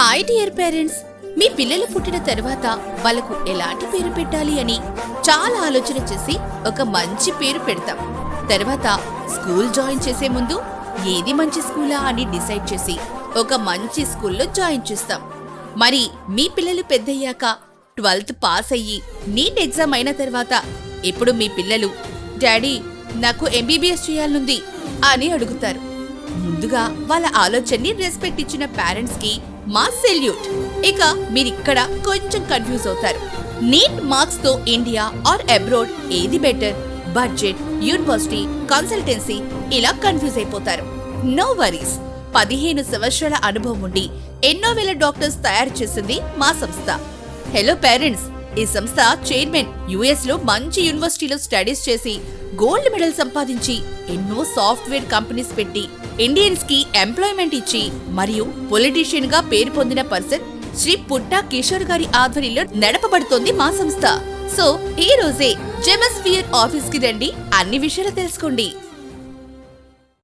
Hi dear parents, మీ పిల్లలు పుట్టిన తర్వాత వాళ్ళకు ఎలాంటి పేరు పెట్టాలి అని చాలా ఆలోచన చేసి ఒక మంచి పేరు పెడతాం. తర్వాత స్కూల్ జాయిన్ చేసే ముందు ఏది మంచి స్కూలా అని డిసైడ్ చేసి ఒక మంచి స్కూల్లో జాయిన్ చేస్తాం. మరి మీ పిల్లలు పెద్దయ్యాక 12th పాస్ అయ్యి నీట్ ఎగ్జామ్ అయిన తర్వాత ఇప్పుడు మీ పిల్లలు డాడీ నాకు ఎంబీబీఎస్ చేయాలనుంది అని అడుగుతారు. ముందుగా వాళ్ళ ఆలోచనని రెస్పెక్ట్ ఇచ్చిన పేరెంట్స్ కి మా సెల్యూట్. ఇక మీరిక్కడ కొంచెం కన్ఫ్యూజ్ అవుతారు. నీట్ మార్క్స్ తో ఇండియా ఆర్ అబ్రాడ్ ఏది బెటర్, బడ్జెట్, యూనివర్సిటీ, కన్సల్టెన్సీ ఇలా కన్ఫ్యూజ్ అయిపోతారు. నో వరీస్, 15 సంవత్సరాల అనుభవం ఉండి ఎన్నో వేల డాక్టర్స్ తయారు చేసింది మా సంస్థ. హలో పేరెంట్స్, ఈ సంస్థ చైర్మన్ యుఎస్ లో మంచి యూనివర్సిటీలో స్టడీస్ చేసి గోల్డ్ మెడల్ సంపాదించి ఎన్నో సాఫ్ట్వేర్ కంపెనీస్ పెట్టి ఇండియన్స్ కి ఎంప్లాయ్మెంట్ ఇచ్చి మరియు పొలిటీషియన్ గా పేరు పొందిన పర్సన్ శ్రీ పుట్టా కిషోర్ గారి ఆధ్వర్యంలో నడపబడుతోంది మా సంస్థ. సో ఈ రోజే జెమస్ఫియర్ ఆఫీస్ కి రండి, అన్ని విషయాలు తెలుసుకోండి.